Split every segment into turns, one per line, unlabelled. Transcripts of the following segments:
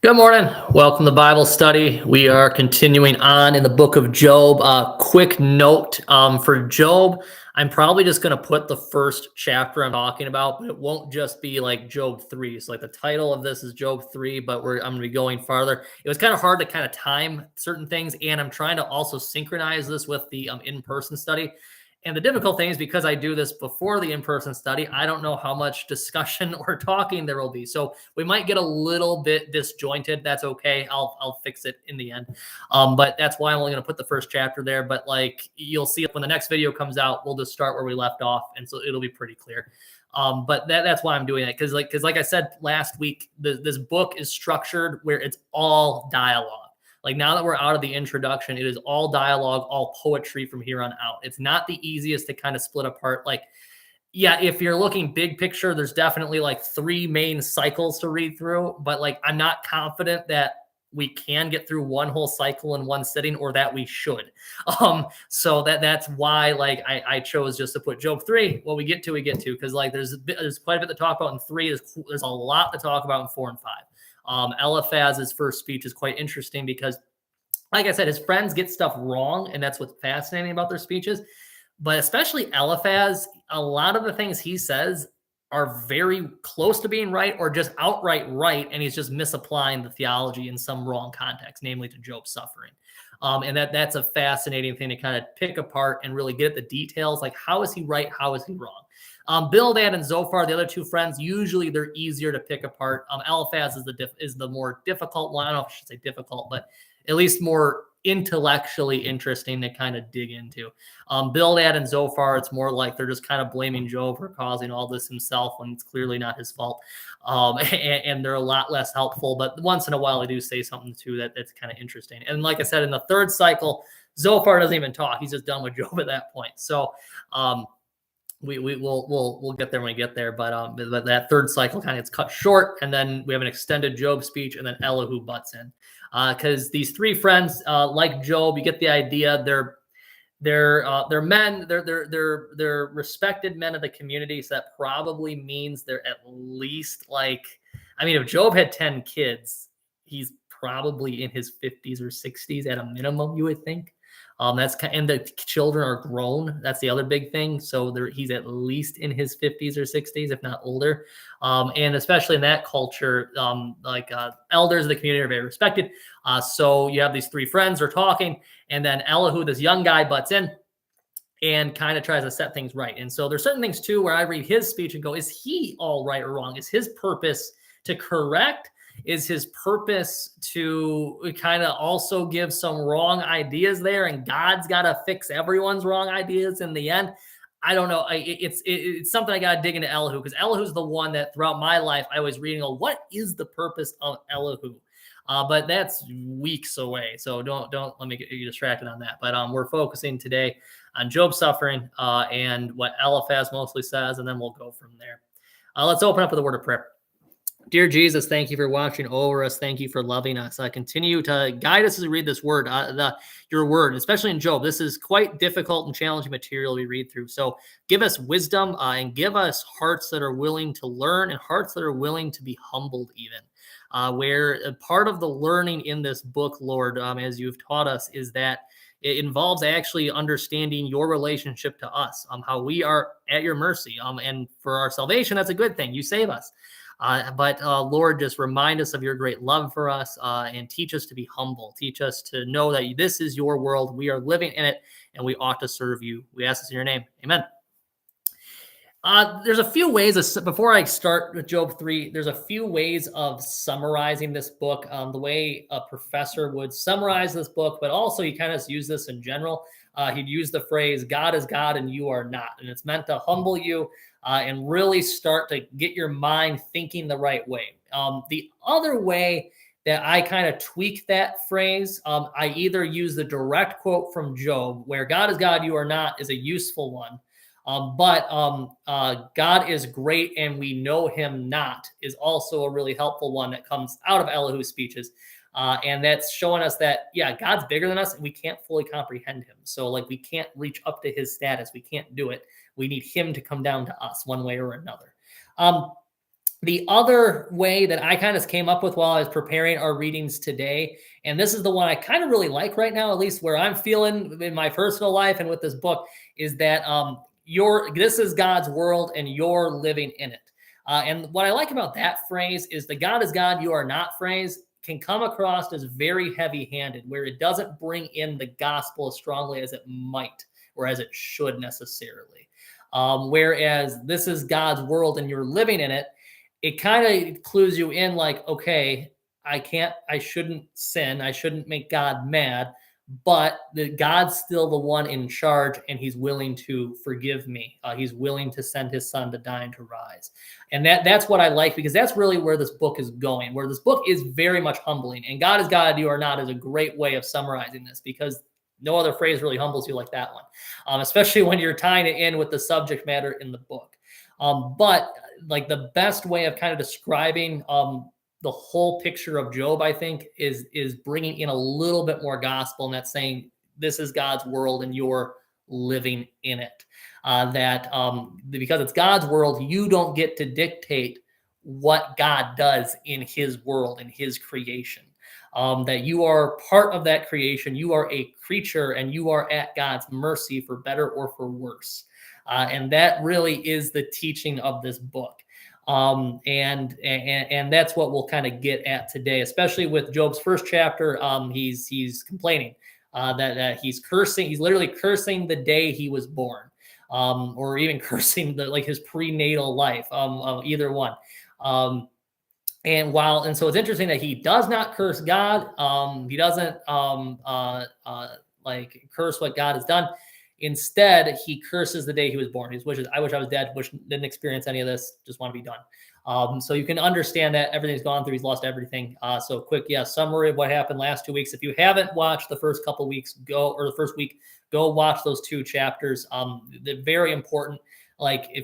Good morning. Welcome to Bible study. We are continuing on in the book of Job. Quick note for Job, I'm probably just going to put the first chapter I'm talking about, but it won't just be like Job 3. So like the title of this is Job 3, but I'm going to be going farther. It was kind of hard to kind of time certain things, and I'm trying to also synchronize this with the in-person study. And the difficult thing is because I do this before the in-person study, I don't know how much discussion or talking there will be. So we might get a little bit disjointed. That's okay. I'll fix it in the end. But that's why I'm only going to put the first chapter there. But like you'll see when the next video comes out, we'll just start where we left off, and so it'll be pretty clear. But that's why I'm doing that because like I said last week, this book is structured where it's all dialogue. Like now that we're out of the introduction, it is all dialogue, all poetry from here on out. It's not the easiest to kind of split apart. Like, yeah, if you're looking big picture, there's definitely like three main cycles to read through. But like, I'm not confident that we can get through one whole cycle in one sitting, or that we should. So that's why like I chose just to put Job 3. What we get to, because like there's quite a bit to talk about in 3. There's a lot to talk about in 4 and 5. Eliphaz's first speech is quite interesting because, like I said, his friends get stuff wrong, and that's what's fascinating about their speeches. But especially Eliphaz, a lot of the things he says are very close to being right or just outright right, and he's just misapplying the theology in some wrong context, namely to Job's suffering. And that's a fascinating thing to kind of pick apart and really get at the details, like how is he right, how is he wrong? Bildad and Zophar, the other two friends, usually they're easier to pick apart. Eliphaz is the more difficult one. I don't know if I should say difficult, but at least more intellectually interesting to kind of dig into. Bildad and Zophar, it's more like they're just kind of blaming Job for causing all this himself when it's clearly not his fault. And they're a lot less helpful, but once in a while they do say something too that's kind of interesting. And like I said, in the third cycle, Zophar doesn't even talk. He's just done with Job at that point. So we'll get there when we get there, but that third cycle kind of gets cut short, and then we have an extended Job speech, and then Elihu butts in because these three friends, like Job, you get the idea. They're men. They're respected men of the community. So that probably means they're at least like, I mean, if Job had 10 kids, he's probably in his 50s or 60s at a minimum, you would think. And the children are grown. That's the other big thing. So he's at least in his 50s or 60s, if not older. And especially in that culture, elders of the community are very respected. So you have these three friends are talking, and then Elihu, this young guy, butts in and kind of tries to set things right. And so there's certain things too where I read his speech and go, is he all right or wrong? Is his purpose to correct? Is his purpose to kind of also give some wrong ideas there, and God's got to fix everyone's wrong ideas in the end? I don't know. It's something I got to dig into Elihu, because Elihu's the one that throughout my life I was reading, what is the purpose of Elihu? But that's weeks away, so don't let me get you distracted on that. But we're focusing today on Job's suffering and what Eliphaz mostly says, and then we'll go from there. Let's open up with a word of prayer. Dear Jesus, thank you for watching over us. Thank you for loving us. Continue to guide us as we read this word, your word, especially in Job. This is quite difficult and challenging material we read through. So give us wisdom and give us hearts that are willing to learn and hearts that are willing to be humbled even. Where part of the learning in this book, Lord, as you've taught us, is that it involves actually understanding your relationship to us, how we are at your mercy. And for our salvation, that's a good thing. You save us. But Lord, just remind us of your great love for us and teach us to be humble. Teach us to know that this is your world. We are living in it, and we ought to serve you. We ask this in your name. Amen. There's a few ways, before I start with Job 3, there's a few ways of summarizing this book, the way a professor would summarize this book, but also he kind of use this in general. He'd use the phrase, God is God and you are not. And it's meant to humble you and really start to get your mind thinking the right way. The other way that I kind of tweak that phrase, I either use the direct quote from Job, where God is God, you are not, is a useful one. But God is great and we know him not is also a really helpful one that comes out of Elihu's speeches. And that's showing us that, yeah, God's bigger than us and we can't fully comprehend him. So like we can't reach up to his status. We can't do it. We need him to come down to us one way or another. The other way that I kind of came up with while I was preparing our readings today, and this is the one I kind of really like right now, at least where I'm feeling in my personal life and with this book, is that this is God's world and you're living in it. And what I like about that phrase is the God is God, you are not phrase can come across as very heavy-handed, where it doesn't bring in the gospel as strongly as it might or as it should necessarily. Whereas this is God's world and you're living in it, it kind of clues you in like, okay, I shouldn't sin. I shouldn't make God mad, but God's still the one in charge and he's willing to forgive me. He's willing to send his son to die and to rise. And that's what I like, because that's really where this book is going, where this book is very much humbling. And God is God, you are not is a great way of summarizing this, because no other phrase really humbles you like that one, especially when you're tying it in with the subject matter in the book. But like the best way of kind of describing the whole picture of Job, I think, is bringing in a little bit more gospel, and that's saying this is God's world and you're living in it. Because it's God's world, you don't get to dictate what God does in his world, in his creation. That you are part of that creation, you are a creature, and you are at God's mercy for better or for worse. And that really is the teaching of this book. And that's what we'll kind of get at today, especially with Job's first chapter. He's complaining that he's cursing. He's literally cursing the day he was born, or even cursing his prenatal life. Either one. And so it's interesting that he does not curse God. He doesn't curse what God has done. Instead, he curses the day he was born. He wishes, I wish I was dead, didn't experience any of this, just want to be done. So you can understand that everything's gone through, he's lost everything. So quick, summary of what happened last 2 weeks. If you haven't watched the first couple weeks, the first week, go watch those 2 chapters. They're very important,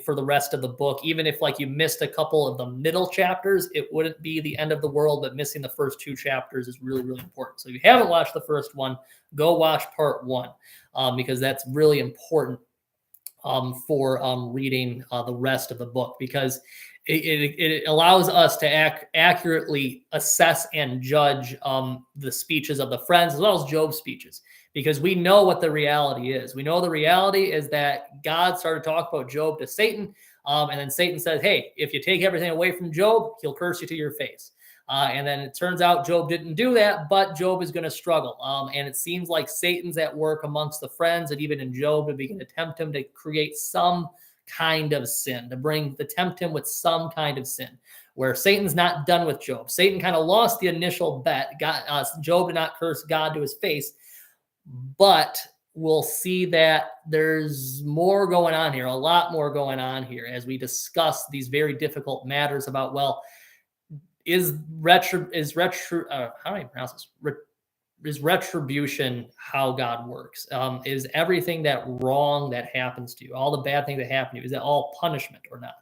for the rest of the book. Even if you missed a couple of the middle chapters, it wouldn't be the end of the world, but missing the first 2 chapters is really, really important. So if you haven't watched the first one, go watch part 1. Because that's really important for reading the rest of the book, because it allows us to accurately assess and judge the speeches of the friends as well as Job's speeches, because we know what the reality is. We know the reality is that God started talking about Job to Satan, and then Satan says, hey, if you take everything away from Job, he'll curse you to your face. And then it turns out Job didn't do that, but Job is going to struggle. And it seems like Satan's at work amongst the friends and even in Job to begin to tempt him to create some kind of sin, to tempt him with some kind of sin, where Satan's not done with Job. Satan kind of lost the initial bet. Job did not curse God to his face, but we'll see that there's more going on here, a lot more going on here as we discuss these very difficult matters about, is retribution how God works? Is everything that wrong that happens to you, all the bad things that happen to you, is that all punishment or not?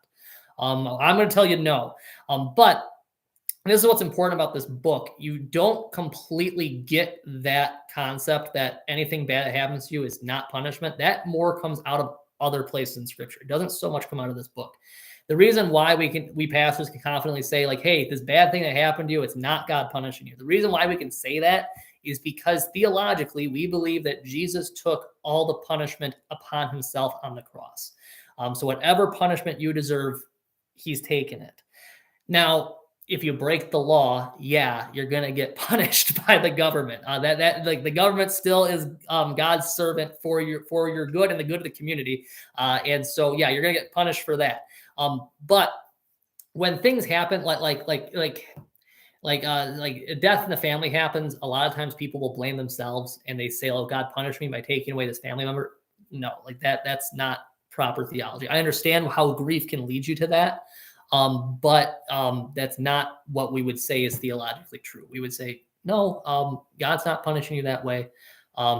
I'm going to tell you no. But this is what's important about this book. You don't completely get that concept that anything bad that happens to you is not punishment. That more comes out of other places in Scripture. It doesn't so much come out of this book. The reason why we pastors can confidently say, hey, this bad thing that happened to you, it's not God punishing you. The reason why we can say that is because theologically, we believe that Jesus took all the punishment upon himself on the cross. So whatever punishment you deserve, he's taken it. Now, if you break the law, you're going to get punished by the government. The government still is God's servant for your good and the good of the community. And so, you're going to get punished for that. But when things happen, like a death in the family happens, a lot of times people will blame themselves and they say, "Oh, God punished me by taking away this family member." No, that's not proper theology. I understand how grief can lead you to that, but that's not what we would say is theologically true. We would say, no, God's not punishing you that way.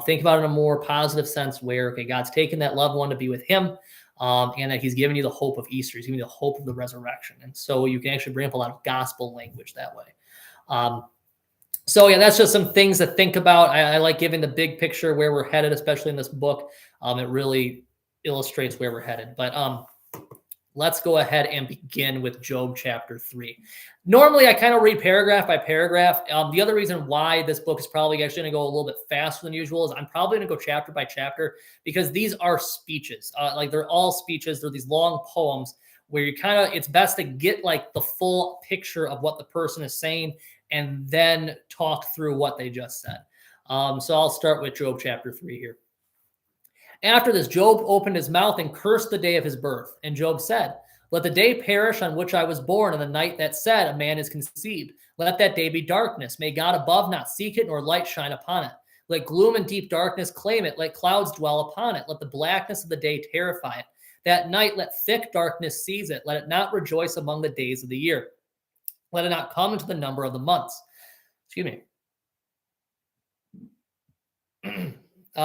Think about it in a more positive sense where, God's taken that loved one to be with him. And that he's giving you the hope of Easter. He's giving you the hope of the resurrection. And so you can actually bring up a lot of gospel language that way. That's just some things to think about. I like giving the big picture where we're headed, especially in this book. It really illustrates where we're headed. But let's go ahead and begin with Job chapter 3. Normally, I kind of read paragraph by paragraph. The other reason why this book is probably actually going to go a little bit faster than usual is I'm probably going to go chapter by chapter because these are speeches. Like they're all speeches. They're these long poems where you kind of, it's best to get like the full picture of what the person is saying and then talk through what they just said. So I'll start with Job chapter 3 here. After this, Job opened his mouth and cursed the day of his birth. And Job said, let the day perish on which I was born, and the night that said, a man is conceived. Let that day be darkness. May God above not seek it, nor light shine upon it. Let gloom and deep darkness claim it. Let clouds dwell upon it. Let the blackness of the day terrify it. That night let thick darkness seize it. Let it not rejoice among the days of the year. Let it not come into the number of the months. Excuse me.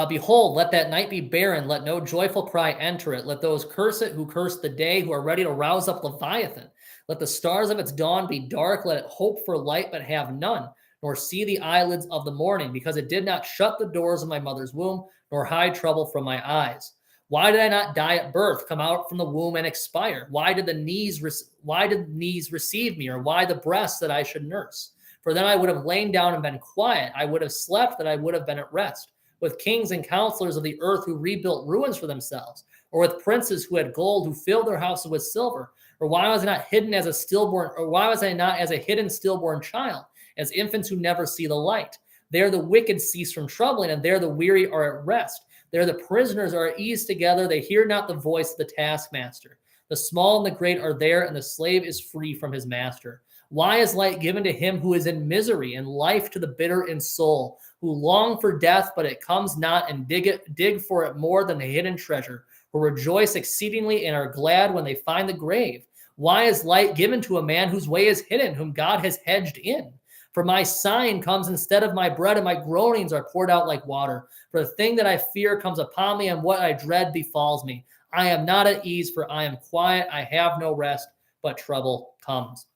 Behold, let that night be barren. Let no joyful cry enter it. Let those curse it who curse the day, who are ready to rouse up Leviathan. Let the stars of its dawn be dark. Let it hope for light, but have none, nor see the eyelids of the morning, because it did not shut the doors of my mother's womb, nor hide trouble from my eyes. Why did I not die at birth, come out from the womb and expire? Why did knees receive me, or why the breasts that I should nurse? For then I would have lain down and been quiet. I would have slept, that I would have been at rest. With kings and counselors of the earth who rebuilt ruins for themselves, or with princes who had gold, who filled their houses with silver? Or why was I not hidden as a stillborn, or why was I not as a hidden stillborn child, as infants who never see the light? There the wicked cease from troubling, and there the weary are at rest. There the prisoners are at ease together, they hear not the voice of the taskmaster. The small and the great are there, and the slave is free from his master. Why is light given to him who is in misery, and life to the bitter in soul, who long for death, but it comes not, and dig for it more than the hidden treasure, who rejoice exceedingly and are glad when they find the grave? Why is light given to a man whose way is hidden, whom God has hedged in? For my sign comes instead of my bread, and my groanings are poured out like water. For the thing that I fear comes upon me, and what I dread befalls me. I am not at ease, for I am quiet. I have no rest, but trouble comes.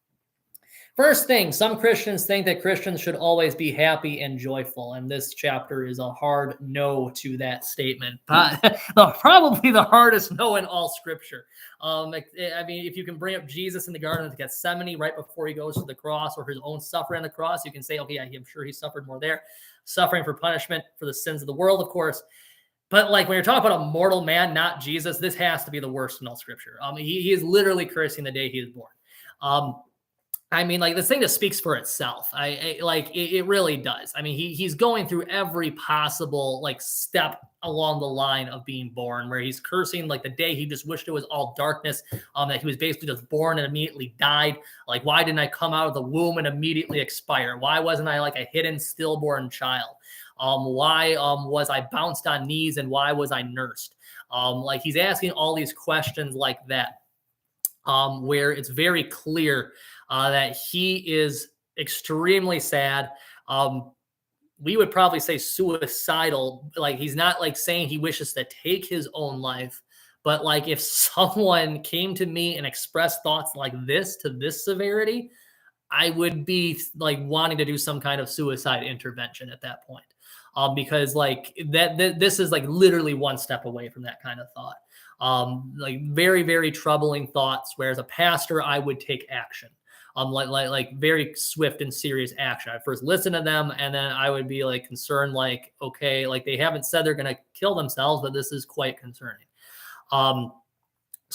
First thing, some Christians think that Christians should always be happy and joyful, and this chapter is a hard no to that statement. Probably the hardest no in all Scripture. I mean, if you can bring up Jesus in the Garden of Gethsemane right before he goes to the cross, or his own suffering on the cross, you can say, okay, I'm sure he suffered more there. Suffering for punishment for the sins of the world, of course. But like when you're talking about a mortal man, not Jesus, this has to be the worst in all Scripture. He is literally cursing the day he is born. I mean, like, this thing just speaks for itself. It really does. I mean, he's going through every possible like step along the line of being born, where he's cursing like the day he just wished it was all darkness, that he was basically just born and immediately died. Like, why didn't I come out of the womb and immediately expire? Why wasn't I like a hidden stillborn child? Why was I bounced on knees, and why was I nursed? Like, he's asking all these questions like that, where it's very clear that he is extremely sad. We would probably say suicidal. Like, he's not like saying he wishes to take his own life, but like if someone came to me and expressed thoughts like this to this severity, I would be like wanting to do some kind of suicide intervention at that point. Because like this is like literally one step away from that kind of thought. Like very, very troubling thoughts, where as a pastor, I would take action. Like very swift and serious action. I first listen to them, and then I would be like concerned, like, okay, like they haven't said they're going to kill themselves, but this is quite concerning. But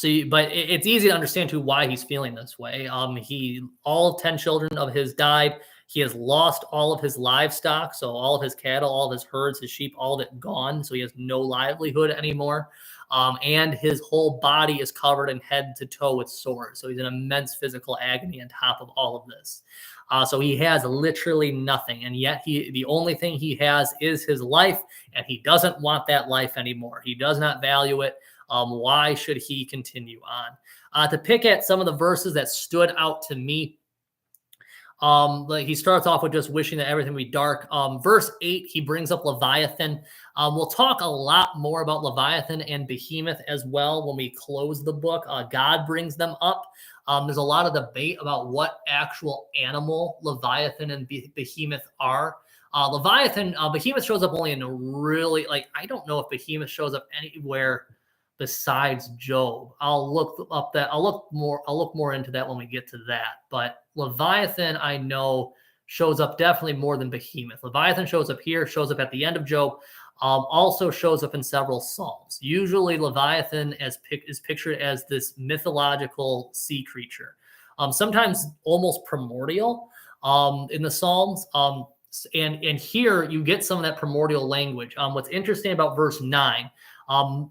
it's easy to understand too why he's feeling this way. All 10 children of his died. He has lost all of his livestock, so all of his cattle, all of his herds, his sheep, all of it gone. So he has no livelihood anymore. And his whole body is covered in head to toe with sores. So he's in immense physical agony on top of all of this. So he has literally nothing. And yet the only thing he has is his life, and he doesn't want that life anymore. He does not value it. Why should he continue on? To pick at some of the verses that stood out to me, like he starts off with just wishing that everything would be dark. Verse 8, he brings up Leviathan. We'll talk a lot more about Leviathan and Behemoth as well when we close the book. God brings them up. There's a lot of debate about what actual animal Leviathan and Behemoth are. Behemoth shows up only in a really, like, I don't know if Behemoth shows up anywhere besides Job. I'll look more into that when we get to that. But Leviathan, I know, shows up definitely more than Behemoth. Leviathan shows up here, shows up at the end of Job, also shows up in several Psalms. Usually Leviathan is pictured as this mythological sea creature, sometimes almost primordial in the Psalms. And here you get some of that primordial language. What's interesting about verse 9,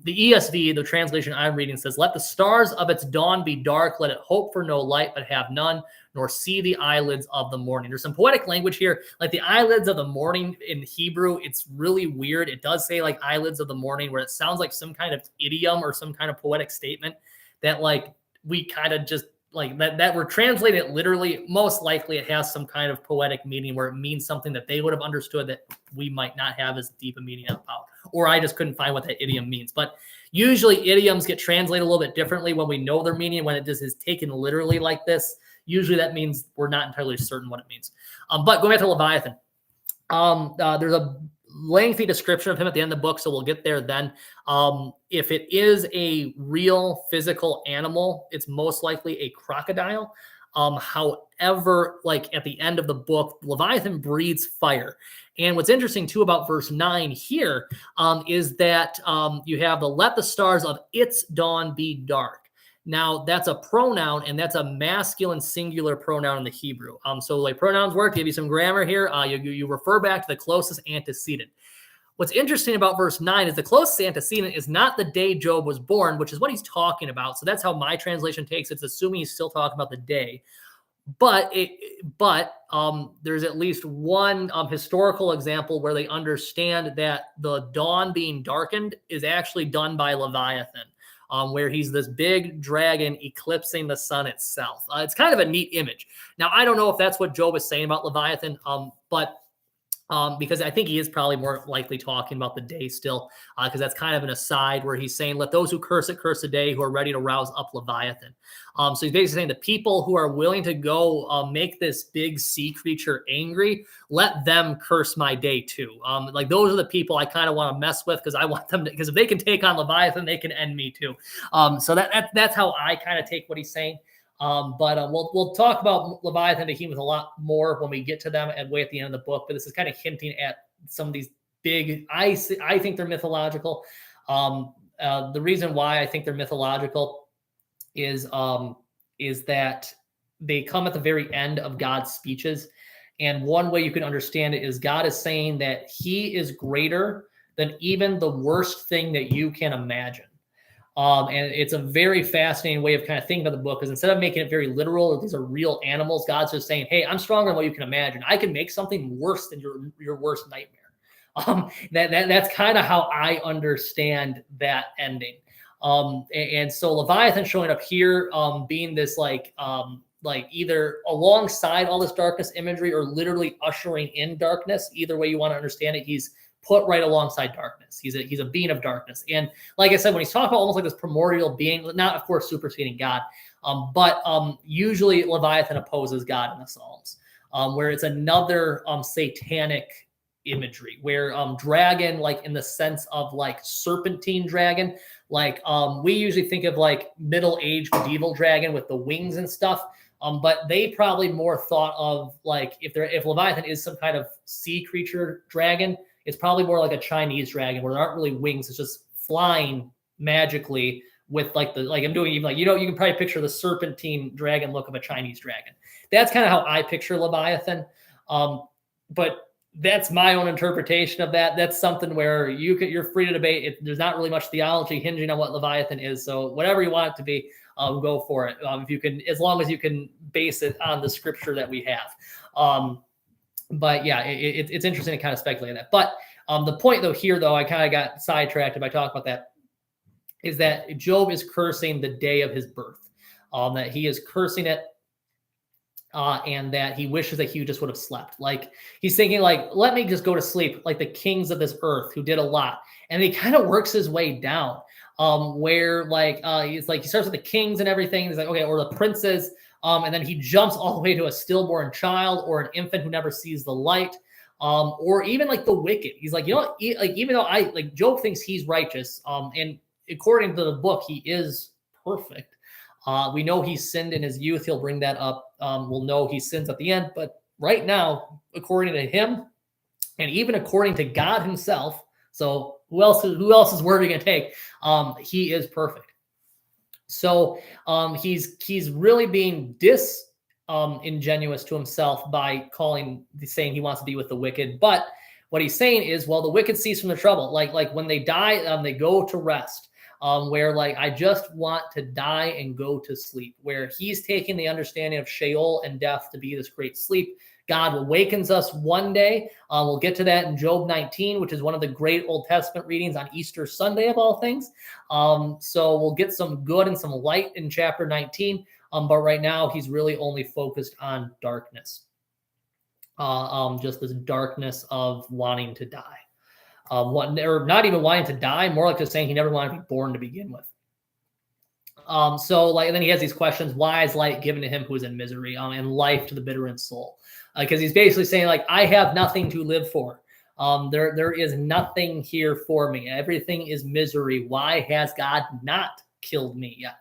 the ESV, the translation I'm reading, says, "Let the stars of its dawn be dark, let it hope for no light, but have none, nor see the eyelids of the morning." There's some poetic language here, like the eyelids of the morning in Hebrew. It's really weird. It does say like eyelids of the morning, where it sounds like some kind of idiom or some kind of poetic statement that like we kind of just like that we're translating it literally. Most likely it has some kind of poetic meaning where it means something that they would have understood that we might not have as deep a meaning about, or I just couldn't find what that idiom means. But usually idioms get translated a little bit differently when we know their meaning. When it just is taken literally like this, usually that means we're not entirely certain what it means. But going back to Leviathan, there's a lengthy description of him at the end of the book, so we'll get there then. If it is a real physical animal, it's most likely a crocodile. However, like at the end of the book, Leviathan breathes fire. And what's interesting too about verse 9 here is that you have the "let the stars of its dawn be dark." Now that's a pronoun, and that's a masculine singular pronoun in the Hebrew. So like pronouns work, give you some grammar here. You refer back to the closest antecedent. What's interesting about verse 9 is the closest antecedent is not the day Job was born, which is what he's talking about. So that's how my translation takes it. It's assuming he's still talking about the day. But there's at least one historical example where they understand that the dawn being darkened is actually done by Leviathan. Where he's this big dragon eclipsing the sun itself. It's kind of a neat image. Now, I don't know if that's what Job is saying about Leviathan, but because I think he is probably more likely talking about the day still, because that's kind of an aside where he's saying, "Let those who curse it curse the day, who are ready to rouse up Leviathan." So he's basically saying the people who are willing to go make this big sea creature angry, let them curse my day too. Like those are the people I kind of want to mess with, because I want them to, because if they can take on Leviathan, they can end me too. So that's how I kind of take what he's saying. But we'll talk about Leviathan and Behemoth a lot more when we get to them and way at the end of the book. But this is kind of hinting at some of these big. I think they're mythological. The reason why I think they're mythological is that they come at the very end of God's speeches, and one way you can understand it is God is saying that He is greater than even the worst thing that you can imagine. And it's a very fascinating way of kind of thinking about the book, because instead of making it very literal, these are real animals, God's just saying, "Hey, I'm stronger than what you can imagine. I can make something worse than your worst nightmare." That's kind of how I understand that ending. And so Leviathan showing up here, being this like either alongside all this darkness imagery or literally ushering in darkness. Either way you want to understand it, he's put right alongside darkness. He's a being of darkness. And like I said, when he's talking about almost like this primordial being, not of course superseding God, but usually Leviathan opposes God in the Psalms, where it's another satanic imagery, where dragon, like in the sense of like serpentine dragon, like we usually think of like middle-aged medieval dragon with the wings and stuff. But they probably more thought of like if Leviathan is some kind of sea creature dragon, it's probably more like a Chinese dragon where there aren't really wings. It's just flying magically with like I'm doing even like, you can probably picture the serpentine dragon look of a Chinese dragon. That's kind of how I picture Leviathan. But that's my own interpretation of that. That's something where you're free to debate. There's not really much theology hinging on what Leviathan is. So whatever you want it to be, go for it. If you can, as long as you can base it on the scripture that we have. But yeah, it's interesting to kind of speculate on that. But the point though, I kind of got sidetracked by talking about that, is that Job is cursing the day of his birth, that he is cursing it, and that he wishes that he just would have slept. Like he's thinking like, let me just go to sleep like the kings of this earth who did a lot. And he kind of works his way down, where he's like, he starts with the kings and everything. He's like, okay, or the princes. And then he jumps all the way to a stillborn child or an infant who never sees the light, or even like the wicked. He's like, like even though Job thinks he's righteous, and according to the book, he is perfect. We know he sinned in his youth. He'll bring that up. We'll know he sins at the end. But right now, according to him, and even according to God himself, so who else's word are we going to take? He is perfect. So he's really being disingenuous to himself by saying he wants to be with the wicked. But what he's saying is, well, the wicked cease from their trouble. Like when they die, they go to rest. Where like, I just want to die and go to sleep, where he's taking the understanding of Sheol and death to be this great sleep. God awakens us one day. We'll get to that in Job 19, which is one of the great Old Testament readings on Easter Sunday of all things. So we'll get some good and some light in chapter 19. But right now he's really only focused on darkness. Just this darkness of wanting to die. Or not even wanting to die, more like just saying he never wanted to be born to begin with. And then he has these questions: why is light given to him who is in misery, and life to the bitter in soul? Because he's basically saying, like, I have nothing to live for. There is nothing here for me. Everything is misery. Why has God not killed me yet?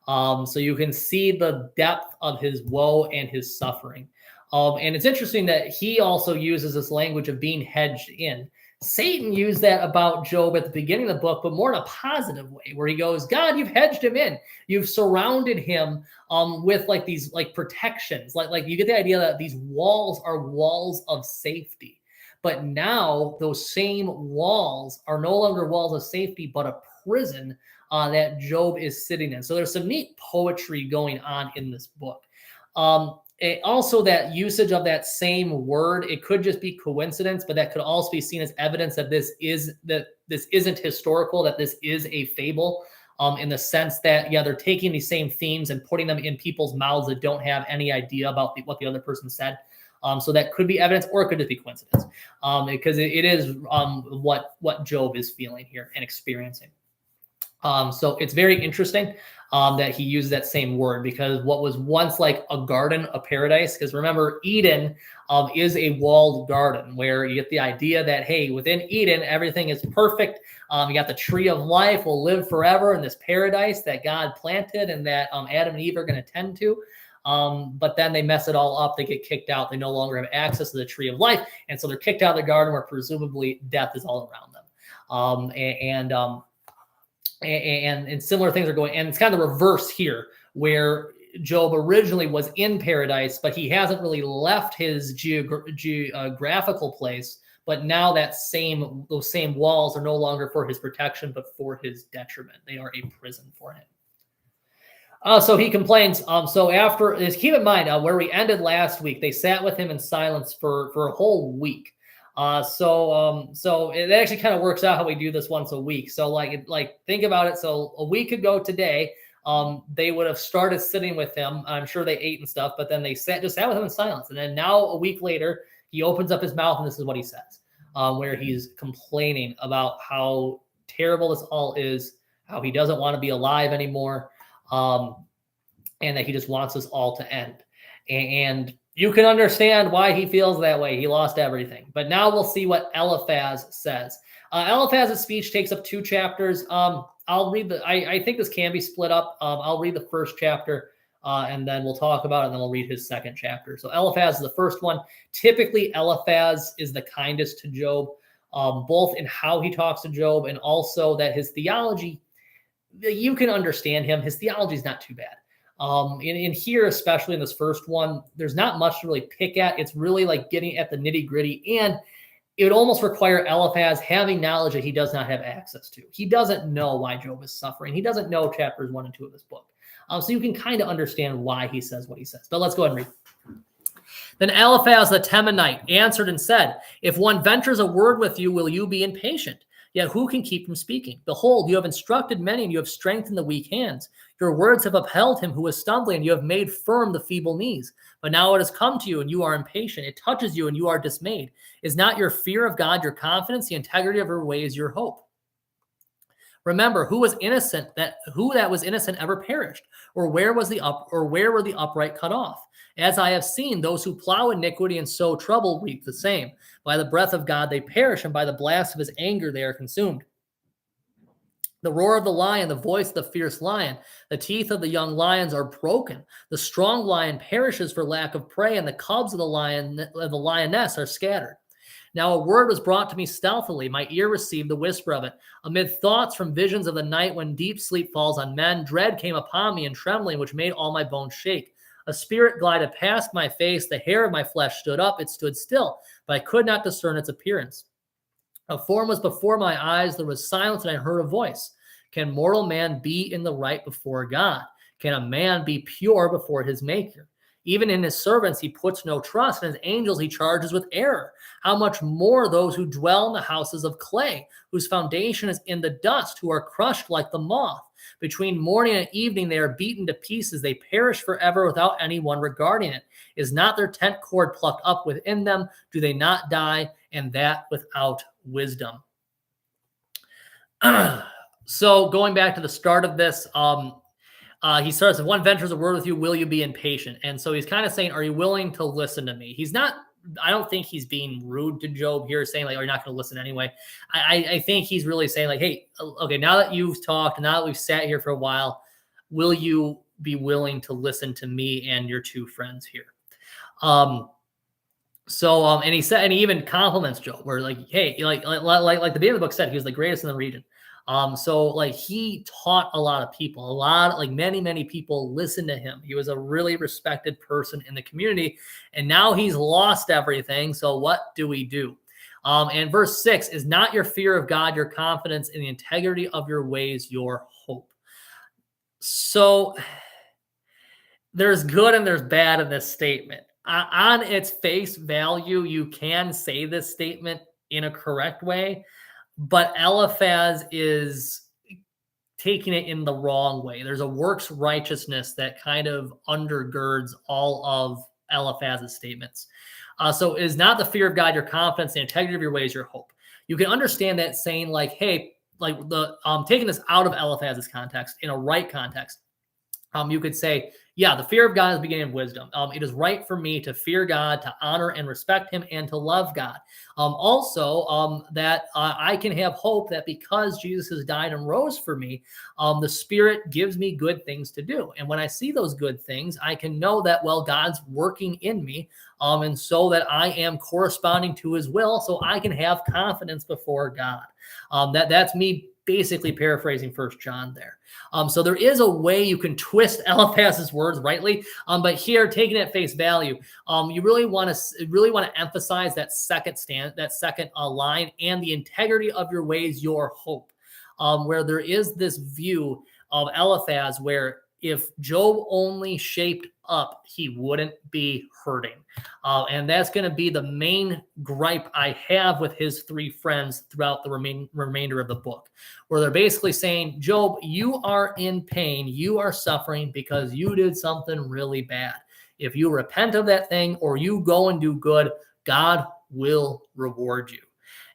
So you can see the depth of his woe and his suffering. And it's interesting that he also uses this language of being hedged in. Satan used that about Job at the beginning of the book, but more in a positive way, where he goes, God, you've hedged him in. You've surrounded him with like these like protections. Like you get the idea that these walls are walls of safety. But now those same walls are no longer walls of safety, but a prison that Job is sitting in. So there's some neat poetry going on in this book. Also, that usage of that same word, it could just be coincidence, but that could also be seen as evidence that this isn't historical, that this is a fable, in the sense that, yeah, they're taking these same themes and putting them in people's mouths that don't have any idea about what the other person said. So that could be evidence, or it could just be coincidence, because it is what Job is feeling here and experiencing. So it's very interesting that he used that same word, because what was once like a garden, a paradise, because remember, Eden is a walled garden, where you get the idea that, hey, within Eden, everything is perfect. You got the tree of life will live forever in this paradise that God planted and that Adam and Eve are going to tend to. But then they mess it all up. They get kicked out. They no longer have access to the tree of life. And so they're kicked out of the garden, where presumably death is all around them. And similar things are going, and it's kind of the reverse here, where Job originally was in paradise, but he hasn't really left his geographical place. But now those same walls are no longer for his protection, but for his detriment. They are a prison for him. So he complains. So after this, keep in mind where we ended last week, they sat with him in silence for a whole week. So it actually kind of works out how we do this once a week. So like think about it. So a week ago today, they would have started sitting with him. I'm sure they ate and stuff, but then they just sat with him in silence. And then now a week later, he opens up his mouth and this is what he says, where he's complaining about how terrible this all is, how he doesn't want to be alive anymore, and that he just wants this all to end. And you can understand why he feels that way. He lost everything. But now we'll see what Eliphaz says. Eliphaz's speech takes up 2 chapters. I'll read I think this can be split up. I'll read the first chapter, and then we'll talk about it, and then we'll read his second chapter. So Eliphaz is the first one. Typically, Eliphaz is the kindest to Job, both in how he talks to Job and also that his theology, you can understand him. His theology is not too bad. In here, especially in this first one, there's not much to really pick at. It's really like getting at the nitty gritty, and it would almost require Eliphaz having knowledge that he does not have access to. He doesn't know why Job is suffering. He doesn't know chapters 1 and 2 of this book. So you can kind of understand why he says what he says. But let's go ahead and read. Then Eliphaz the Temanite answered and said, if one ventures a word with you, will you be impatient? Yet who can keep from speaking? Behold, you have instructed many, and you have strengthened the weak hands. Your words have upheld him who was stumbling, and you have made firm the feeble knees. But now it has come to you, and you are impatient. It touches you, and you are dismayed. Is not your fear of God your confidence, the integrity of your ways your hope? Remember, who was innocent that was innocent ever perished, or where were the upright cut off? As I have seen, those who plow iniquity and sow trouble reap the same. By the breath of God they perish, and by the blast of his anger they are consumed. The roar of the lion, the voice of the fierce lion, the teeth of the young lions are broken. The strong lion perishes for lack of prey, and the cubs of the lioness are scattered. Now a word was brought to me stealthily. My ear received the whisper of it. Amid thoughts from visions of the night when deep sleep falls on men, dread came upon me and trembling, which made all my bones shake. A spirit glided past my face. The hair of my flesh stood up. It stood still, but I could not discern its appearance. A form was before my eyes. There was silence, and I heard a voice. Can mortal man be in the right before God? Can a man be pure before his maker? Even in his servants he puts no trust, and his angels he charges with error. How much more those who dwell in the houses of clay, whose foundation is in the dust, who are crushed like the moth. Between morning and evening they are beaten to pieces. They perish forever without anyone regarding it. Is not their tent cord plucked up within them? Do they not die, and that without wisdom? So going back to the start of this, he starts, if one ventures a word with you, will you be impatient? And so he's kind of saying, are you willing to listen to me? He's not, I don't think he's being rude to Job here, saying like, are you not going to listen anyway? I think he's really saying like, hey, okay, now that you've talked, now that we've sat here for a while, will you be willing to listen to me and your two friends here? And he said, and he even compliments Job, where like, hey, like the beginning of the book said, he was the greatest in the region. So like he taught a lot of people, many people listened to him. He was a really respected person in the community, and now he's lost everything. So what do we do? And verse 6 is not your fear of God, your confidence in the integrity of your ways, your hope. So there's good and there's bad in this statement. On its face value, you can say this statement in a correct way, but Eliphaz is taking it in the wrong way. There's a works righteousness that kind of undergirds all of Eliphaz's statements. So is not the fear of God your confidence, the integrity of your ways, your hope. You can understand that saying like, hey, like the taking this out of Eliphaz's context, in a right context, you could say, yeah, the fear of God is the beginning of wisdom. It is right for me to fear God, to honor and respect him, and to love God. That I can have hope that because Jesus has died and rose for me, the Spirit gives me good things to do. And when I see those good things, I can know that, well, God's working in me, and so that I am corresponding to his will, so I can have confidence before God. That's me basically paraphrasing 1 John there. So there is a way you can twist Eliphaz's words rightly, but here, taking it at face value, you really want to emphasize that second line, and the integrity of your ways, your hope, where there is this view of Eliphaz where if Job only shaped up, he wouldn't be hurting. And that's going to be the main gripe I have with his three friends throughout the remainder of the book, where they're basically saying, Job, you are in pain. You are suffering because you did something really bad. If you repent of that thing or you go and do good, God will reward you.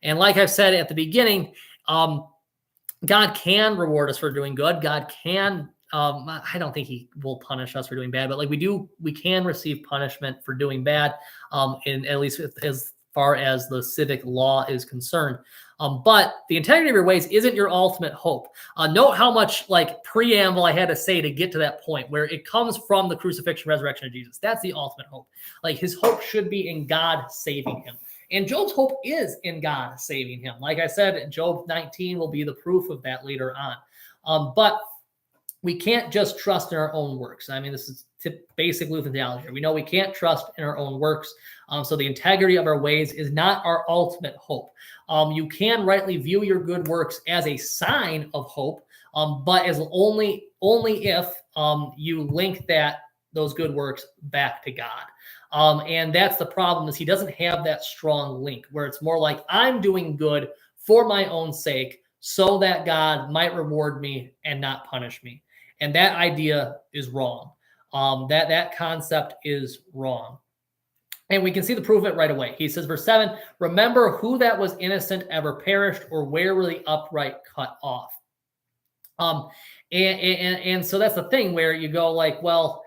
And like I've said at the beginning, God can reward us for doing good. God can I don't think he will punish us for doing bad, but like we can receive punishment for doing bad, in at least as far as the civic law is concerned. But the integrity of your ways isn't your ultimate hope. Note how much like preamble I had to say to get to that point where it comes from the crucifixion, resurrection of Jesus. That's the ultimate hope. Like his hope should be in God saving him. And Job's hope is in God saving him. Like I said, Job 19 will be the proof of that later on. But we can't just trust in our own works. I mean, this is basic Lutheran theology. We know we can't trust in our own works. So the integrity of our ways is not our ultimate hope. You can rightly view your good works as a sign of hope, but as only if you link those good works back to God. And that's the problem, is he doesn't have that strong link, where it's more like I'm doing good for my own sake so that God might reward me and not punish me. And that idea is wrong. That concept is wrong. And we can see the proof of it right away. He says, verse 7, remember who that was innocent ever perished, or where were the upright cut off? And so that's the thing where you go like, well,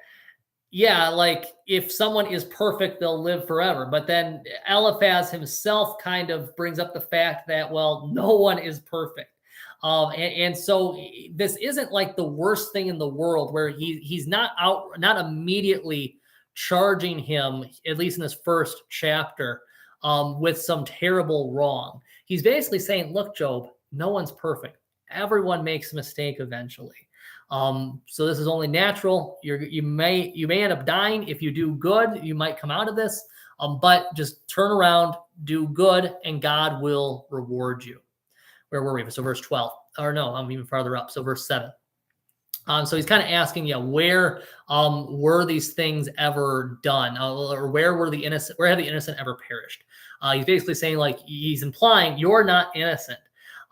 yeah, like if someone is perfect, they'll live forever. But then Eliphaz himself kind of brings up the fact that, well, no one is perfect. And so this isn't like the worst thing in the world where he's not immediately charging him, at least in this first chapter, with some terrible wrong. He's basically saying, look, Job, no one's perfect. Everyone makes a mistake eventually. So this is only natural. You may end up dying. If you do good, you might come out of this. But just turn around, do good, and God will reward you. Where were we? So verse 12. Or no, I'm even farther up. So verse 7. So he's kind of asking, where were these things ever done? Or where have the innocent ever perished? He's basically saying, like, he's implying you're not innocent.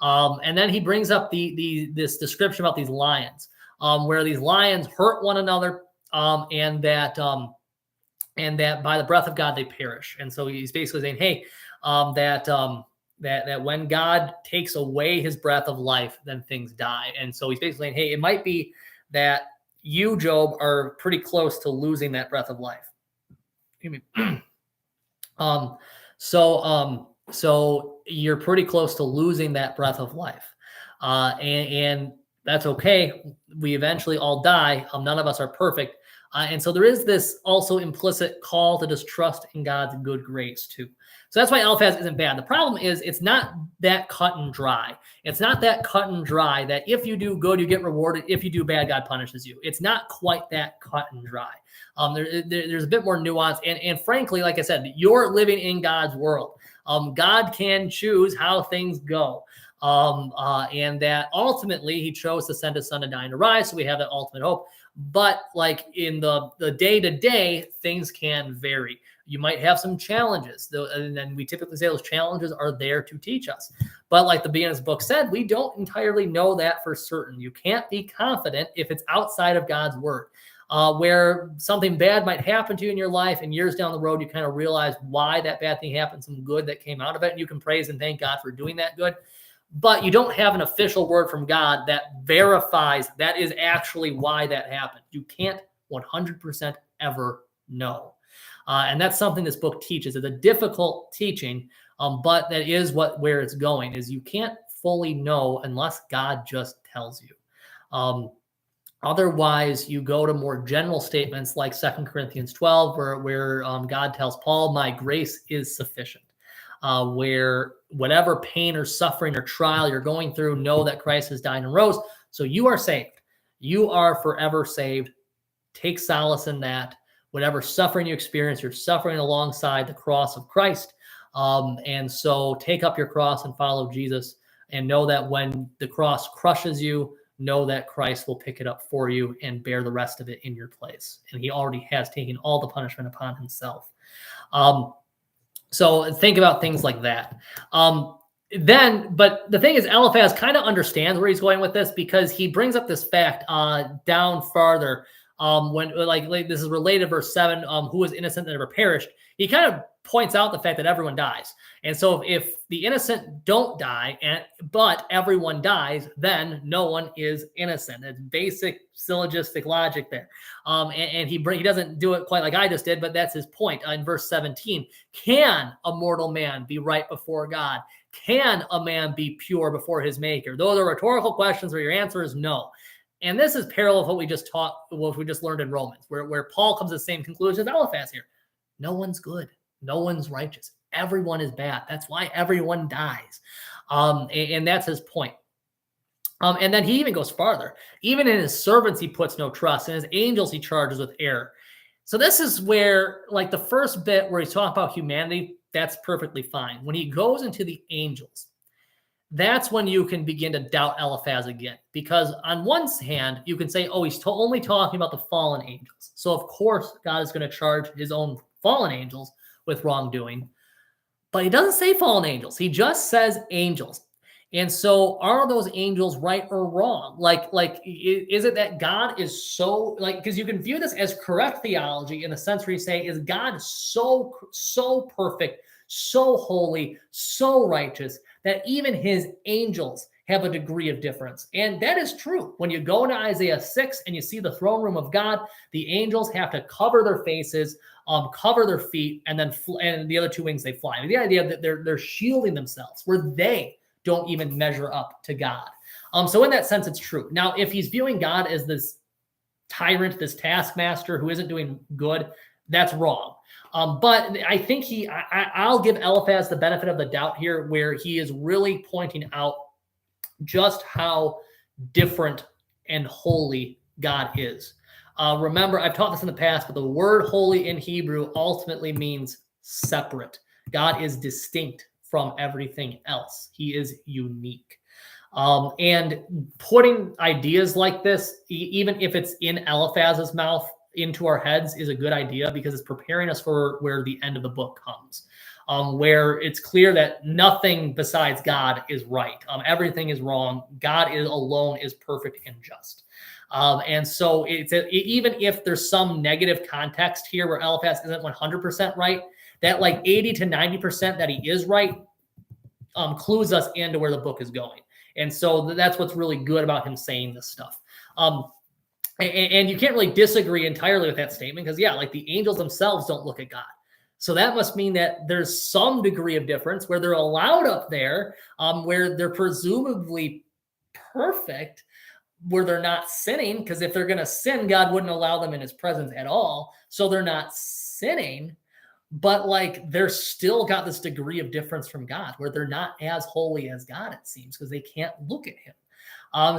And then he brings up this description about these lions, where these lions hurt one another, and that by the breath of God they perish. And so he's basically saying, hey, that when God takes away his breath of life, then things die. And so he's basically saying, hey, it might be that you, Job, are pretty close to losing that breath of life. So you're pretty close to losing that breath of life. And that's okay. We eventually all die. None of us are perfect. And so there is this also implicit call to just trust in God's good grace too. So that's why Eliphaz isn't bad. The problem is it's not that cut and dry. It's not that cut and dry that if you do good, you get rewarded. If you do bad, God punishes you. It's not quite that cut and dry. There's a bit more nuance. And frankly, like I said, you're living in God's world. God can choose how things go. And that ultimately he chose to send his son to die and to rise. So we have that ultimate hope. But like in the day-to-day, things can vary. You might have some challenges, and then we typically say those challenges are there to teach us. But like the beginning of this book said, we don't entirely know that for certain. You can't be confident if it's outside of God's word, where something bad might happen to you in your life, and years down the road, you kind of realize why that bad thing happened, some good that came out of it, and you can praise and thank God for doing that good. But you don't have an official word from God that verifies that is actually why that happened. You can't 100% ever know. And that's something this book teaches. It's a difficult teaching, but that is where it's going, is you can't fully know unless God just tells you. Otherwise, you go to more general statements like 2 Corinthians 12, where God tells Paul, my grace is sufficient. Where whatever pain or suffering or trial you're going through, know that Christ has died and rose. So you are saved. You are forever saved. Take solace in that. Whatever suffering you experience, you're suffering alongside the cross of Christ. And so take up your cross and follow Jesus, and know that when the cross crushes you, know that Christ will pick it up for you and bear the rest of it in your place. And he already has taken all the punishment upon himself. So think about things like that. But the thing is, Eliphaz kind of understands where he's going with this, because he brings up this fact down farther. When like this is related to verse 7, who is innocent that never perished. He kind of points out the fact that everyone dies. And so if the innocent don't die, but everyone dies, then no one is innocent. It's basic syllogistic logic there. And he doesn't do it quite like I just did, but that's his point. In verse 17, can a mortal man be right before God? Can a man be pure before his maker? Those are rhetorical questions where your answer is no. And this is parallel of what we just learned in Romans, where Paul comes to the same conclusion as Eliphaz here. No one's good. No one's righteous. Everyone is bad. That's why everyone dies. And that's his point. And then he even goes farther. Even in his servants, he puts no trust. In his angels, he charges with error. So this is where, like the first bit where he's talking about humanity, that's perfectly fine. When he goes into the angels, that's when you can begin to doubt Eliphaz again. Because on one hand, you can say, oh, he's only talking about the fallen angels. So of course, God is going to charge his own fallen angels with wrongdoing. But he doesn't say fallen angels. He just says angels. And so are those angels right or wrong? Like, is it that God is so, like, because you can view this as correct theology in the sense where you say, is God so perfect, so holy, so righteous, that even his angels have a degree of difference? And that is true. When you go into Isaiah 6 and you see the throne room of God, the angels have to cover their faces, cover their feet, and then and the other two wings they fly. The idea that they're shielding themselves, where they don't even measure up to God. So in that sense, it's true. Now, if he's viewing God as this tyrant, this taskmaster who isn't doing good, that's wrong. But I think I'll give Eliphaz the benefit of the doubt here, where he is really pointing out just how different and holy God is. Remember, I've taught this in the past, but the word holy in Hebrew ultimately means separate. God is distinct from everything else. He is unique. And putting ideas like this, even if it's in Eliphaz's mouth, into our heads is a good idea, because it's preparing us for where the end of the book comes, where it's clear that nothing besides God is right. Everything is wrong. God alone is perfect and just. And so even if there's some negative context here where Eliphaz isn't 100% right, that like 80 to 90% that he is right clues us into where the book is going. And so that's what's really good about him saying this stuff. And you can't really disagree entirely with that statement, because, yeah, like the angels themselves don't look at God. So that must mean that there's some degree of difference where they're allowed up there, where they're presumably perfect, where they're not sinning, because if they're going to sin, God wouldn't allow them in his presence at all. So they're not sinning, but like they're still got this degree of difference from God, where they're not as holy as God, it seems, because they can't look at him.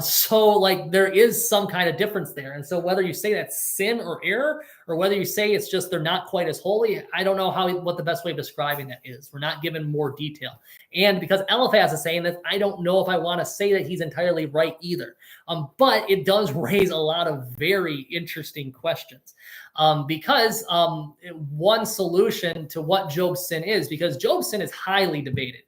So like there is some kind of difference there. And so whether you say that's sin or error, or whether you say it's just they're not quite as holy, I don't know what the best way of describing that is. We're not given more detail. And because Eliphaz is saying that, I don't know if I want to say that he's entirely right either. But it does raise a lot of very interesting questions. Because one solution to what Job's sin is, because Job's sin is highly debated.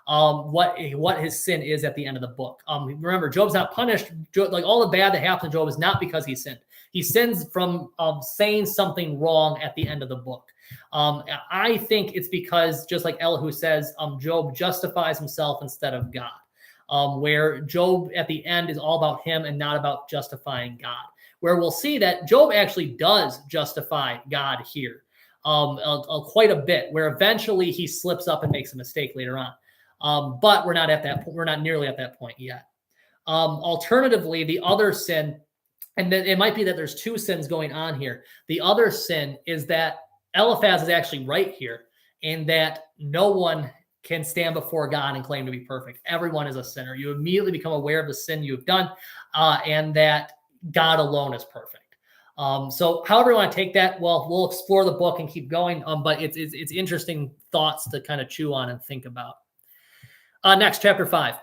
What his sin is at the end of the book. Remember, Job's not punished. Like all the bad that happens to Job is not because he sinned. He sins from saying something wrong at the end of the book. I think it's because, just like Elihu says, Job justifies himself instead of God. Where Job at the end is all about him and not about justifying God. Where we'll see that Job actually does justify God here quite a bit, where eventually he slips up and makes a mistake later on. But we're not at that point. We're not nearly at that point yet. Alternatively, the other sin, and then it might be that there's two sins going on here. The other sin is that Eliphaz is actually right here, and that no one can stand before God and claim to be perfect. Everyone is a sinner. You immediately become aware of the sin you've done, and that God alone is perfect. So however you want to take that, well, we'll explore the book and keep going. But it's interesting thoughts to kind of chew on and think about. Next, chapter 5.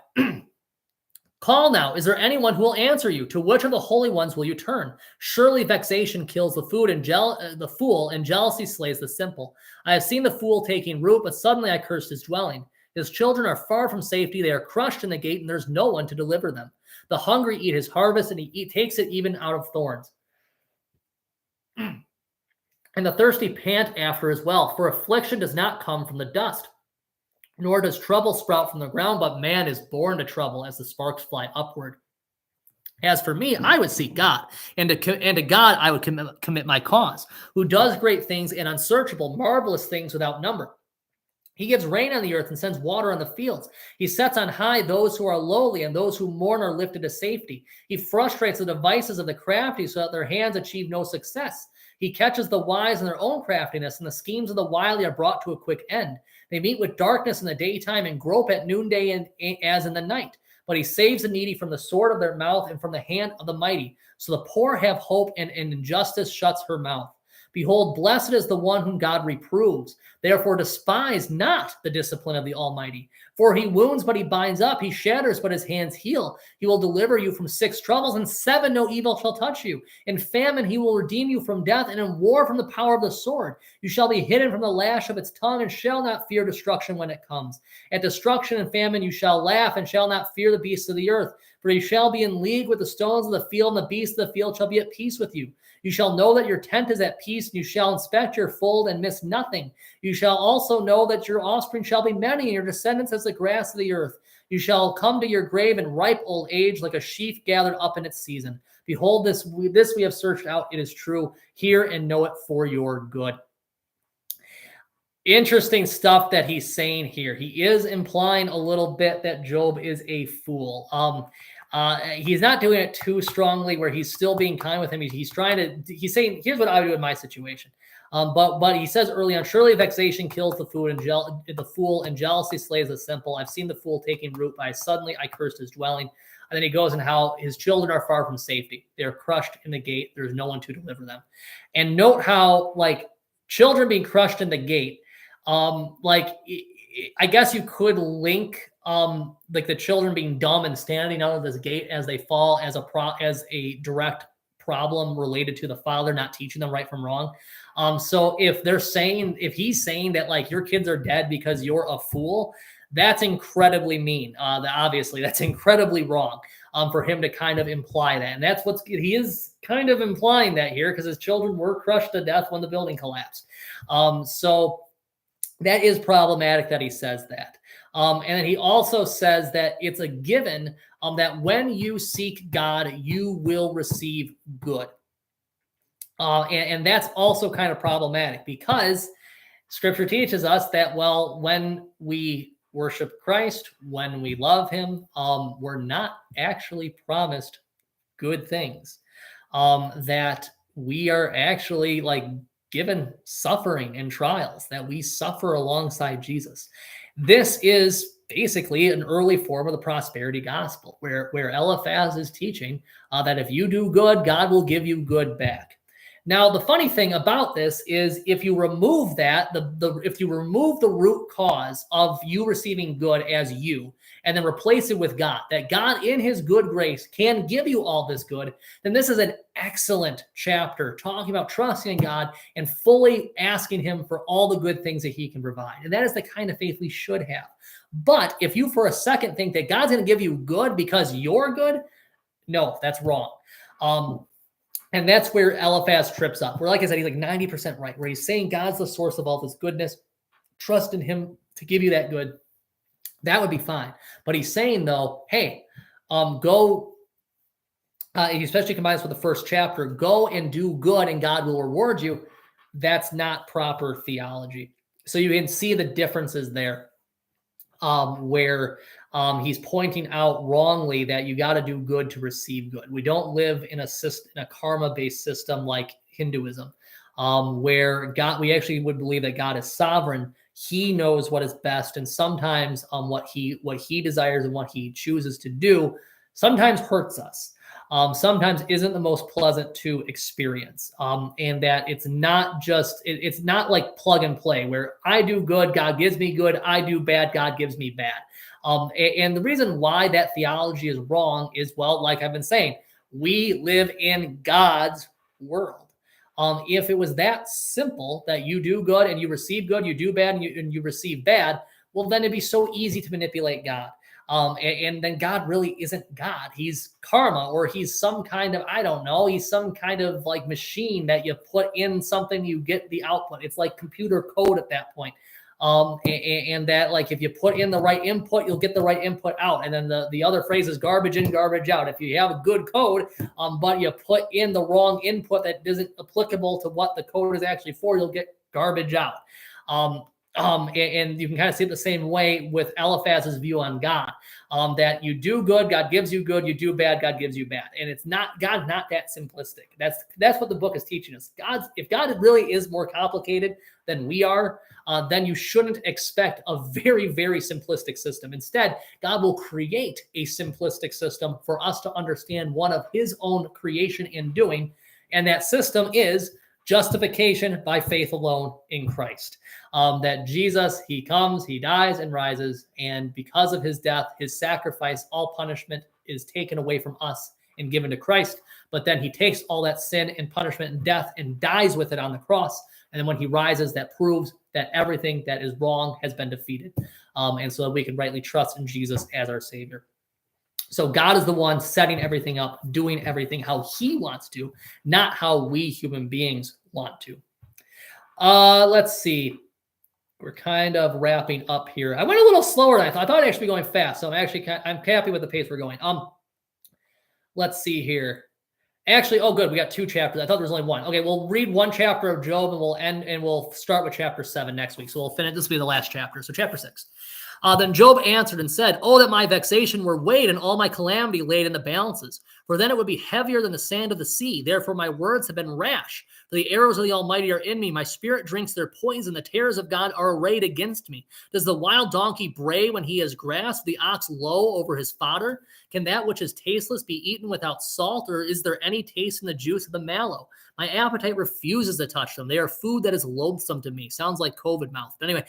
Call now. Is there anyone who will answer you? To which of the holy ones will you turn? Surely vexation kills the fool, and jealousy slays the simple. I have seen the fool taking root, but suddenly I cursed his dwelling. His children are far from safety. They are crushed in the gate, and there's no one to deliver them. The hungry eat his harvest, and he takes it even out of thorns. And the thirsty pant after his wealth, for affliction does not come from the dust, nor does trouble sprout from the ground, but man is born to trouble as the sparks fly upward. As for me, I would seek God, and to God I would commit my cause, who does great things and unsearchable, marvelous things without number. He gives rain on the earth and sends water on the fields. He sets on high those who are lowly, and those who mourn are lifted to safety. He frustrates the devices of the crafty so that their hands achieve no success. He catches the wise in their own craftiness, and the schemes of the wily are brought to a quick end. They meet with darkness in the daytime and grope at noonday as in the night. But he saves the needy from the sword of their mouth and from the hand of the mighty. So the poor have hope, and injustice shuts her mouth. Behold, blessed is the one whom God reproves. Therefore despise not the discipline of the Almighty. For he wounds, but he binds up. He shatters, but his hands heal. He will deliver you from 6 troubles, and 7 no evil shall touch you. In famine he will redeem you from death, and in war from the power of the sword. You shall be hidden from the lash of its tongue, and shall not fear destruction when it comes. At destruction and famine you shall laugh, and shall not fear the beasts of the earth. For you shall be in league with the stones of the field, and the beasts of the field shall be at peace with you. You shall know that your tent is at peace, and you shall inspect your fold and miss nothing. You shall also know that your offspring shall be many, and your descendants as the grass of the earth. You shall come to your grave in ripe old age, like a sheaf gathered up in its season. Behold, this we have searched out. It is true. Hear and know it for your good. Interesting stuff that he's saying here. He is implying a little bit that Job is a fool. He's not doing it too strongly where he's still being kind with him. He's saying, here's what I would do in my situation. But he says early on, surely vexation kills the fool and jealousy slays the simple. I've seen the fool taking root, but suddenly I cursed his dwelling. And then he goes in how his children are far from safety. They're crushed in the gate. There's no one to deliver them. And note how, like, children being crushed in the gate, like, I guess you could link like the children being dumb and standing out of this gate as they fall as a direct problem related to the father not teaching them right from wrong. So if he's saying that, like, your kids are dead because you're a fool, that's incredibly mean. Obviously, that's incredibly wrong for him to kind of imply that. And that's he is kind of implying that here, because his children were crushed to death when the building collapsed. So that is problematic that he says that. And then he also says that it's a given that when you seek God, you will receive good. And that's also kind of problematic, because Scripture teaches us that, well, when we worship Christ, when we love him, we're not actually promised good things. That we are actually, like, given suffering and trials, that we suffer alongside Jesus. This is basically an early form of the prosperity gospel, where Eliphaz is teaching that if you do good, God will give you good back. Now, the funny thing about this is, if you remove that, if you remove the root cause of you receiving good as you, and then replace it with God, that God in his good grace can give you all this good, then this is an excellent chapter talking about trusting in God and fully asking him for all the good things that he can provide. And that is the kind of faith we should have. But if you for a second think that God's going to give you good because you're good, no, that's wrong. And that's where Eliphaz trips up. Where, like I said, he's like 90% right, where he's saying God's the source of all this goodness. Trust in him to give you that good. That would be fine. But he's saying, though, hey, go, he especially combines with the first chapter, go and do good and God will reward you. That's not proper theology. So you can see the differences there, where he's pointing out wrongly that you got to do good to receive good. We don't live in a karma-based system like Hinduism, where we actually would believe that God is sovereign. He knows what is best, and sometimes what he desires and what he chooses to do sometimes hurts us. Sometimes isn't the most pleasant to experience. And that it's not like plug and play, where I do good, God gives me good, I do bad, God gives me bad. And the reason why that theology is wrong is, well, like I've been saying, we live in God's world. If it was that simple, that you do good and you receive good, you do bad and you receive bad, well, then it'd be so easy to manipulate God. And then God really isn't God. He's karma, or he's some kind of, I don't know, he's some kind of like machine that you put in something, you get the output. It's like computer code at that point. And that, like, if you put in the right input, you'll get the right input out. And then the other phrase is garbage in, garbage out. If you have a good code, but you put in the wrong input that isn't applicable to what the code is actually for, you'll get garbage out. And you can kind of see it the same way with Eliphaz's view on God, that you do good, God gives you good, you do bad, God gives you bad. And it's not, God's not that simplistic. That's what the book is teaching us. If God really is more complicated than we are, then you shouldn't expect a very, very simplistic system. Instead, God will create a simplistic system for us to understand one of his own creation and doing. And that system is justification by faith alone in Christ. That Jesus, he comes, he dies and rises, and because of his death, his sacrifice, all punishment is taken away from us and given to Christ. But then he takes all that sin and punishment and death and dies with it on the cross. And then when he rises, that proves that everything that is wrong has been defeated. And so that we can rightly trust in Jesus as our Savior. So God is the one setting everything up, doing everything how he wants to, not how we human beings want to. Let's see. We're kind of wrapping up here. I went a little slower than I thought. I thought I'd actually be going fast. So I'm happy with the pace we're going. Let's see here. Actually, oh, good. We got 2 chapters. I thought there was only 1. Okay, we'll read 1 chapter of Job and we'll start with chapter 7 next week. So we'll finish. This will be the last chapter. So chapter 6. Then Job answered and said, "Oh, that my vexation were weighed and all my calamity laid in the balances. For then it would be heavier than the sand of the sea. Therefore my words have been rash. For the arrows of the Almighty are in me. My spirit drinks their poison. The terrors of God are arrayed against me. Does the wild donkey bray when he has grass? The ox low over his fodder? Can that which is tasteless be eaten without salt? Or is there any taste in the juice of the mallow? My appetite refuses to touch them. They are food that is loathsome to me." Sounds like COVID mouth. But anyway,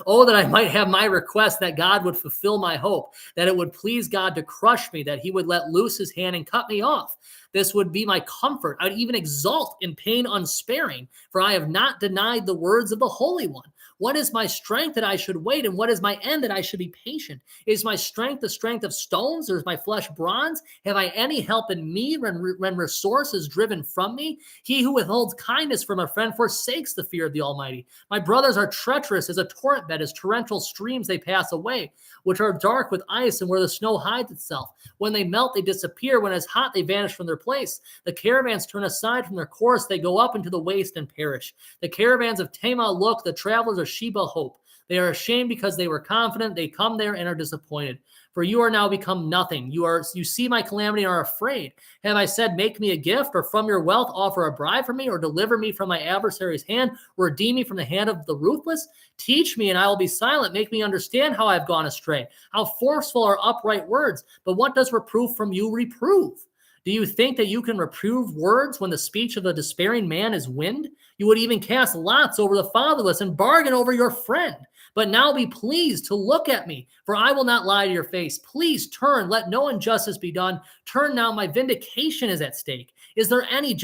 "Oh, that I might have my request, that God would fulfill my hope, that it would please God to crush me, that he would let loose his hand and cut me off. This would be my comfort. I'd even exult in pain unsparing, for I have not denied the words of the Holy One. What is my strength that I should wait? And what is my end that I should be patient? Is my strength the strength of stones, or is my flesh bronze? Have I any help in me when resource is driven from me? He who withholds kindness from a friend forsakes the fear of the Almighty. My brothers are treacherous as a torrent bed, as torrential streams they pass away, which are dark with ice and where the snow hides itself. When they melt, they disappear. When it's hot, they vanish from their place. The caravans turn aside from their course. They go up into the waste and perish. The caravans of Tema look, the travelers of Sheba hope. They are ashamed because they were confident. They come there and are disappointed. For you are now become nothing. You see my calamity and are afraid. Have I said, make me a gift, or from your wealth offer a bribe for me, or deliver me from my adversary's hand, or redeem me from the hand of the ruthless? Teach me, and I will be silent. Make me understand how I have gone astray. How forceful are upright words. But what does reproof from you reprove? Do you think that you can reprove words when the speech of a despairing man is wind? You would even cast lots over the fatherless and bargain over your friend. But now be pleased to look at me, for I will not lie to your face. Please turn, let no injustice be done. Turn now, my vindication is at stake. Is there any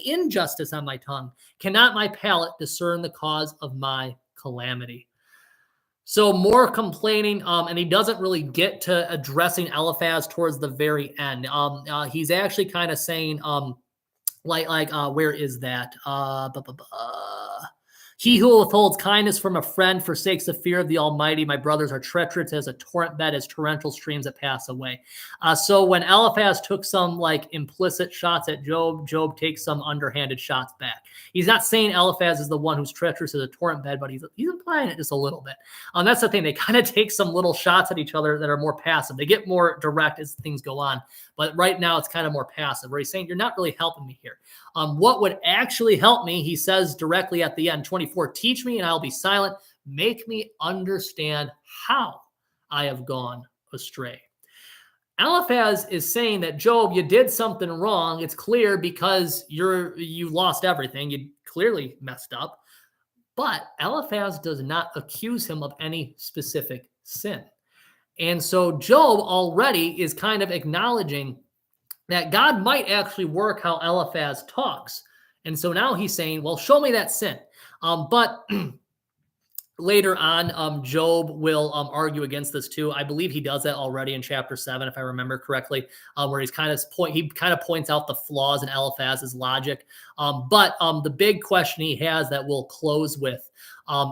injustice on my tongue? Cannot my palate discern the cause of my calamity? So more complaining, and he doesn't really get to addressing Eliphaz towards the very end. He's actually kind of saying, where is that? He who withholds kindness from a friend forsakes the fear of the Almighty. My brothers are treacherous as a torrent bed, as torrential streams that pass away. So when Eliphaz took some implicit shots at Job, Job takes some underhanded shots back. He's not saying Eliphaz is the one who's treacherous as a torrent bed, but he's implying it just a little bit. That's the thing. They kind of take some little shots at each other that are more passive. They get more direct as things go on. But right now it's kind of more passive, where he's saying, you're not really helping me here. What would actually help me, he says directly at the end, 24, teach me and I'll be silent. Make me understand how I have gone astray. Eliphaz is saying that, Job, you did something wrong. It's clear because you lost everything. You clearly messed up. But Eliphaz does not accuse him of any specific sin. And so Job already is kind of acknowledging that God might actually work how Eliphaz talks. And so now he's saying, well, show me that sin. But later on, Job will argue against this too. I believe he does that already in chapter 7, if I remember correctly, where he kind of points out the flaws in Eliphaz's logic. But the big question he has that we'll close with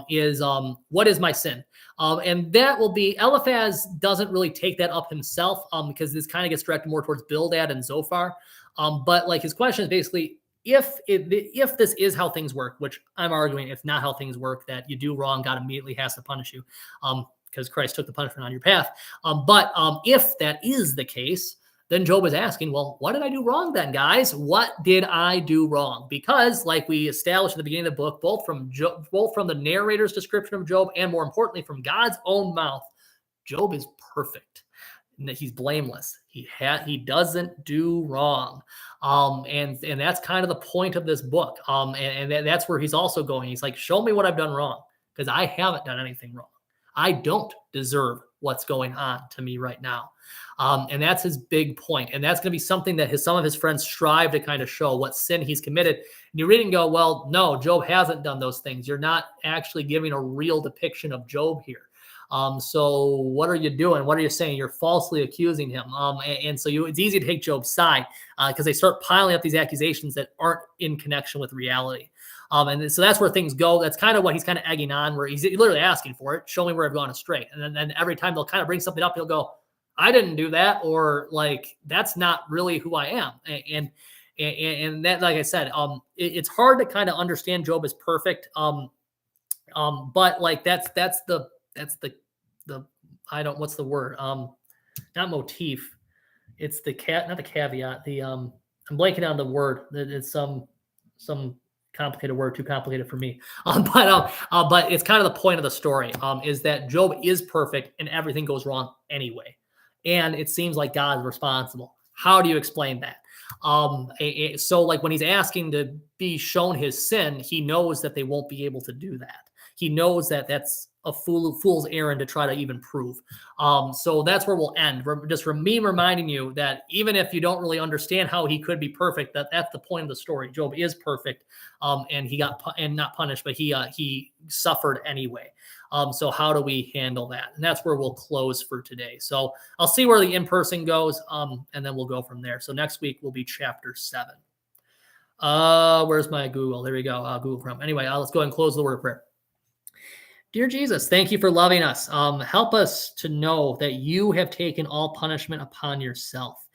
is, what is my sin? And that will be, Eliphaz doesn't really take that up himself because this kind of gets directed more towards Bildad and Zophar. But his question is basically, if this is how things work, which I'm arguing it's not how things work, that you do wrong, God immediately has to punish you because Christ took the punishment on your path. But if that is the case, then Job is asking, well, what did I do wrong then, guys? What did I do wrong? Because like we established at the beginning of the book, both from the narrator's description of Job and more importantly from God's own mouth, Job is perfect. He's blameless. He doesn't do wrong. And that's kind of the point of this book. And that's where he's also going. He's like, show me what I've done wrong, because I haven't done anything wrong. I don't deserve what's going on to me right now. And that's his big point. And that's going to be something that some of his friends strive to kind of show what sin he's committed. And you read it and go, well, no, Job hasn't done those things. You're not actually giving a real depiction of Job here. So what are you doing? What are you saying? You're falsely accusing him. And so it's easy to take Job's side because they start piling up these accusations that aren't in connection with reality. And so that's where things go. That's kind of what he's kind of egging on, where he's literally asking for it. Show me where I've gone astray. And then every time they'll kind of bring something up, he'll go, I didn't do that. Or that's not really who I am. And that, like I said, it's hard to kind of understand Job as perfect. But like that's the I don't, what's the word? Not motif. It's the not the caveat. I'm blanking on the word. It's some complicated word, too complicated for me. But it's kind of the point of the story. Is that Job is perfect and everything goes wrong anyway, and it seems like God's responsible. How do you explain that? So like when he's asking to be shown his sin, he knows that they won't be able to do that. He knows that that's a fool's errand to try to even prove. So that's where we'll end. Just me reminding you that even if you don't really understand how he could be perfect, that's the point of the story. Job is perfect, and he got and not punished, but he suffered anyway. So how do we handle that? And that's where we'll close for today. So I'll see where the in-person goes, and then we'll go from there. So next week will be chapter 7. Where's my Google? There we go. Google Chrome. Anyway, let's go ahead and close the word of prayer. Dear Jesus, thank you for loving us. Help us to know that you have taken all punishment upon yourself.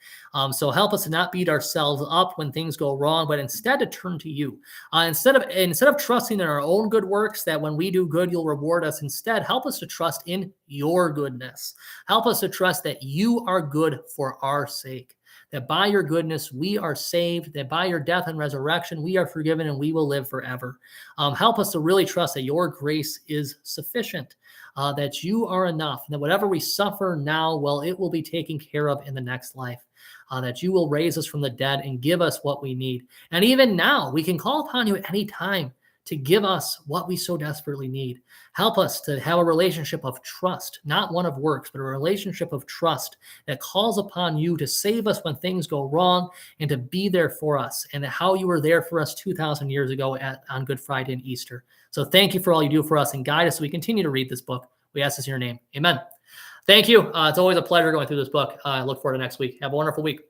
So help us to not beat ourselves up when things go wrong, but instead to turn to you. Instead of trusting in our own good works, that when we do good, you'll reward us. Instead, help us to trust in your goodness. Help us to trust that you are good for our sake. That by your goodness we are saved, that by your death and resurrection we are forgiven and we will live forever. Help us to really trust that your grace is sufficient, that you are enough, and that whatever we suffer now, well, it will be taken care of in the next life. That you will raise us from the dead and give us what we need. And even now, we can call upon you at any time to give us what we so desperately need. Help us to have a relationship of trust, not one of works, but a relationship of trust that calls upon you to save us when things go wrong and to be there for us, and how you were there for us 2,000 years ago on Good Friday and Easter. So thank you for all you do for us, and guide us as we continue to read this book. We ask this in your name. Amen. Thank you. It's always a pleasure going through this book. I look forward to next week. Have a wonderful week.